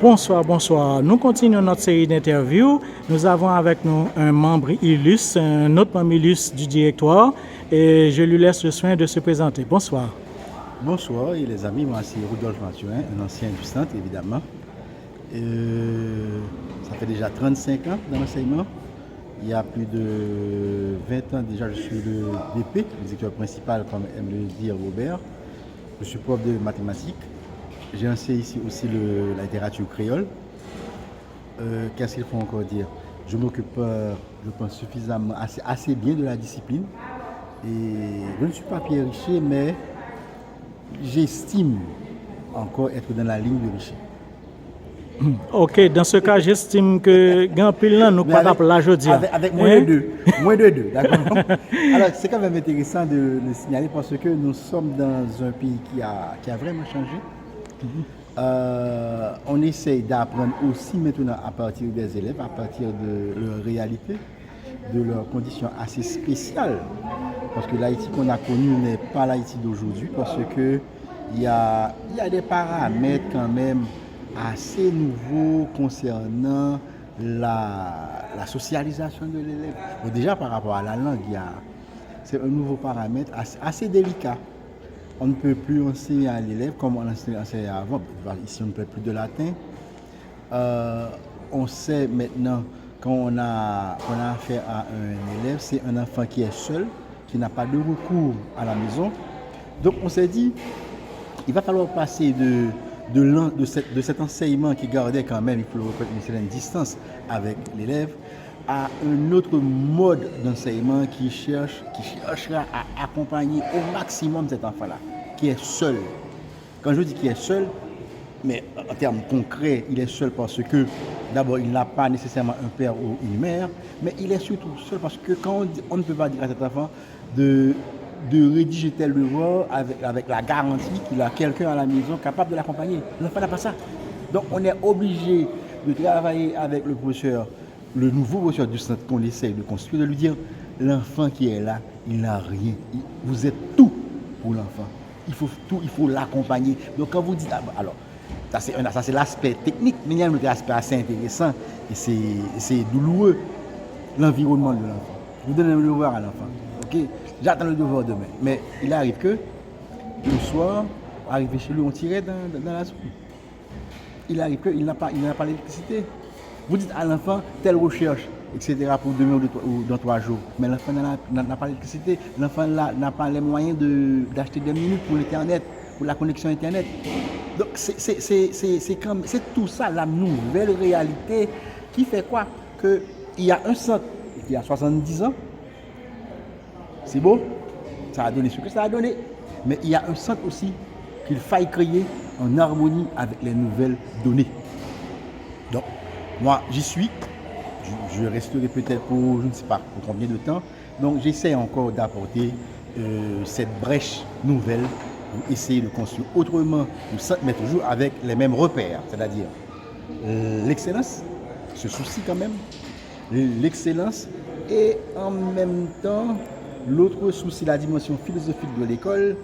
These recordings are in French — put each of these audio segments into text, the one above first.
Bonsoir, bonsoir. Nous continuons notre série d'interviews. Nous avons avec nous un membre illustre, un autre membre illustre du directoire, et je lui laisse le soin de se présenter. Bonsoir. Bonsoir et les amis, moi c'est Rudolf Mathurin, un ancien du centre évidemment. Ça fait déjà 35 ans dans l'enseignement. Il y a plus de 20 ans déjà, je suis le DP, le directeur principal, comme aime le dire Robert. Je suis prof de mathématiques. J'ai enseigné ici aussi la littérature créole. Qu'est-ce qu'il faut encore dire? Je m'occupe, je pense, suffisamment, assez bien de la discipline. Et je ne suis pas Pierre Richer, mais j'estime encore être dans la ligne de Richer. Ok, dans ce cas, j'estime que Gampil, nous pas la jeudi. Avec moins de deux. Moins de deux, d'accord. Alors, c'est quand même intéressant de le signaler parce que nous sommes dans un pays qui a vraiment changé. On essaye d'apprendre aussi maintenant à partir des élèves, à partir de leur réalité, de leurs conditions assez spéciales. Parce que l'Haïti qu'on a connu n'est pas l'Haïti d'aujourd'hui, parce que il y a des paramètres quand même assez nouveaux concernant la socialisation de l'élève. Donc déjà par rapport à la langue, c'est un nouveau paramètre assez délicat. On ne peut plus enseigner à l'élève comme on enseignait avant. Ici, on ne peut plus de latin. On sait maintenant, quand on a affaire à un élève, c'est un enfant qui est seul, qui n'a pas de recours à la maison. Donc, on s'est dit, il va falloir passer de cet enseignement qui gardait quand même, il faut le reconnaître, une certaine distance avec l'élève, à un autre mode d'enseignement qui cherchera à accompagner au maximum cet enfant-là, qui est seul. Quand je dis qu'il est seul, mais en termes concrets, il est seul parce que d'abord, il n'a pas nécessairement un père ou une mère, mais il est surtout seul parce que quand on ne peut pas dire à cet enfant de rédiger tel devoir avec la garantie qu'il a quelqu'un à la maison capable de l'accompagner. L'enfant n'a pas ça. Donc on est obligé de travailler avec le professeur, le nouveau professeur du centre qu'on essaye de construire, de lui dire l'enfant qui est là, il n'a rien. Vous êtes tout pour l'enfant. Il faut tout, il faut l'accompagner. Donc quand vous dites, alors, ça c'est l'aspect technique, mais il y a un autre aspect assez intéressant et c'est douloureux, l'environnement de l'enfant. Vous donnez le devoir à l'enfant. Ok, j'attends le devoir demain. Mais il arrive que le soir, arrivé chez lui, on tirait dans la soupe. Il arrive qu'il n'a pas l'électricité. Vous dites à l'enfant, telle recherche, etc. pour demain ou dans 3 jours. Mais l'enfant n'a pas l'électricité. L'enfant n'a pas les moyens d'acheter des minutes pour l'Internet, pour la connexion Internet. Donc c'est tout ça, la nouvelle réalité qui fait quoi? Qu'il y a un centre qui a 70 ans. C'est beau, ça a donné ce que ça a donné. Mais il y a un centre aussi qu'il faille créer en harmonie avec les nouvelles données. Donc, moi, j'y suis. Je resterai peut-être pour, je ne sais pas, pour combien de temps. Donc, j'essaie encore d'apporter cette brèche nouvelle pour essayer de construire autrement le centre, mais toujours avec les mêmes repères. C'est-à-dire l'excellence, ce souci quand même, l'excellence et en même temps, l'autre souci, la dimension philosophique de l'école,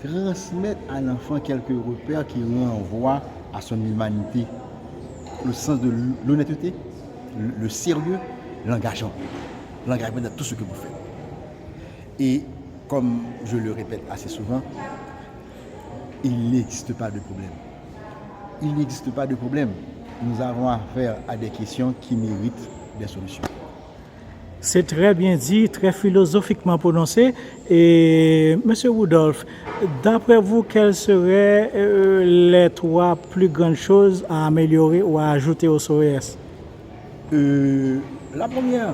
transmettre à l'enfant quelques repères qui renvoient à son humanité, le sens de l'honnêteté, le sérieux, l'engagement dans tout ce que vous faites. Et comme je le répète assez souvent, il n'existe pas de problème. Il n'existe pas de problème. Nous avons affaire à des questions qui méritent des solutions. C'est très bien dit, très philosophiquement prononcé. Et M. Rudolf, d'après vous, quelles seraient les 3 plus grandes choses à améliorer ou à ajouter au SOES? La première,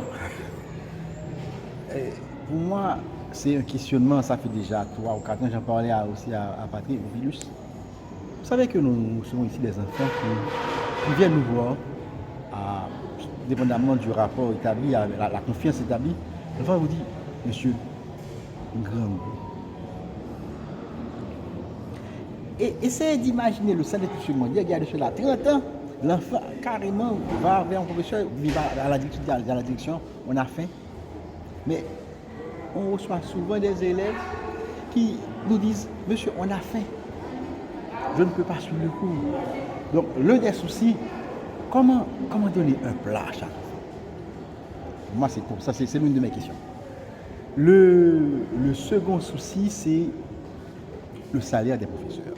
pour moi, c'est un questionnement, ça fait déjà 3 ou 4 ans, j'en parlais aussi à Patrick Vilus. Vous savez que nous sommes ici des enfants qui viennent nous voir, dépendamment du rapport établi, la confiance établie. L'enfant vous dit, monsieur, grand. Et essayez d'imaginer le centre d'études mondial, regardez cela, 30 ans, l'enfant carrément va vers un professeur, il va à la direction, on a faim. Mais on reçoit souvent des élèves qui nous disent, monsieur, on a faim. Je ne peux pas suivre le cours. Donc, l'un des soucis, comment donner un plat à chaque fois? Moi, c'est comme ça, c'est l'une de mes questions. Le second souci, c'est le salaire des professeurs.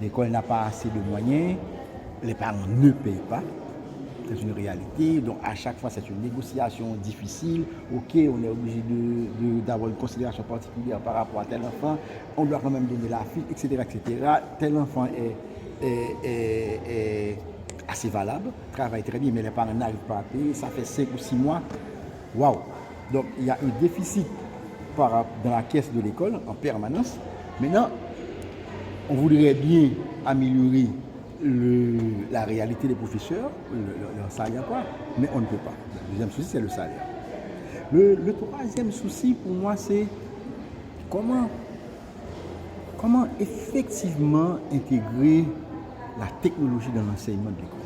L'école n'a pas assez de moyens, les parents ne payent pas, c'est une réalité. Donc à chaque fois, c'est une négociation difficile. Ok, on est obligé d'avoir une considération particulière par rapport à tel enfant, on doit quand même donner la fiche, etc., etc. Tel enfant est assez valable, travaille très bien, mais les parents n'arrivent pas à payer, ça fait 5 ou 6 mois. Waouh! Donc il y a un déficit dans la caisse de l'école en permanence. Maintenant, on voudrait bien améliorer la réalité des professeurs, leur salaire, quoi, mais on ne peut pas. Le deuxième souci, c'est le salaire. Le troisième souci, pour moi, c'est comment effectivement intégrer la technologie dans l'enseignement de l'école.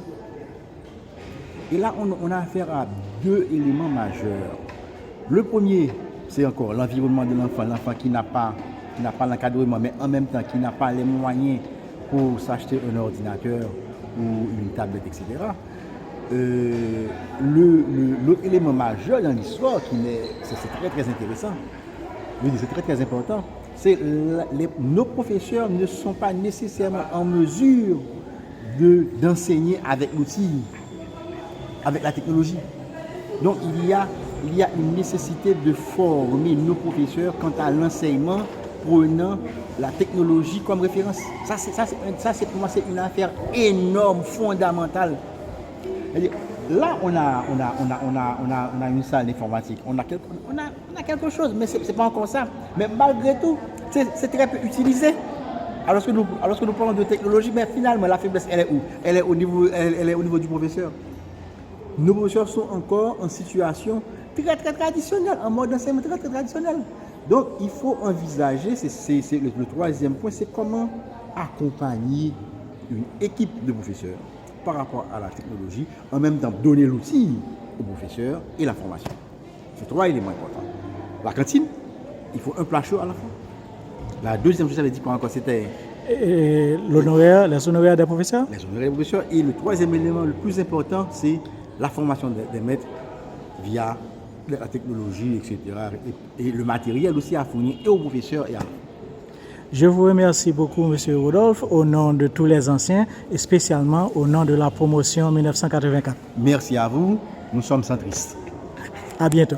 Et là, on a affaire à deux éléments majeurs. Le premier, c'est encore l'environnement de l'enfant qui n'a pas l'encadrement, mais en même temps qui n'a pas les moyens pour s'acheter un ordinateur ou une tablette, etc. L'autre élément majeur dans l'histoire, c'est très très intéressant, c'est très très important, c'est nos professeurs ne sont pas nécessairement en mesure d'enseigner avec l'outil, avec la technologie. Donc il y a une nécessité de former nos professeurs quant à l'enseignement prenant la technologie comme référence. Ça c'est pour moi c'est une affaire énorme, fondamentale. C'est-à-dire, là on a une salle d'informatique, on a quelque chose, mais c'est pas encore ça. Mais malgré tout, c'est très peu utilisé. Alors que nous parlons de technologie, mais finalement la faiblesse elle est où? Elle est au niveau du professeur. Nos professeurs sont encore en situation très très traditionnelle, en mode d'enseignement très très traditionnel. Donc il faut envisager, c'est le troisième point, c'est comment accompagner une équipe de professeurs par rapport à la technologie, en même temps donner l'outil aux professeurs et la formation. C'est trois éléments importants. La cantine, il faut un plat chaud à la fin. La deuxième chose, j'avais dit pas encore, c'était les honoraires des professeurs. Les honoraires des professeurs. Et le troisième élément, le plus important, c'est la formation des maîtres via la technologie, etc. Et le matériel aussi à fournir et aux professeurs et à l'enfant. Je vous remercie beaucoup, M. Rodolphe, au nom de tous les anciens et spécialement au nom de la promotion 1984. Merci à vous. Nous sommes centristes. À bientôt.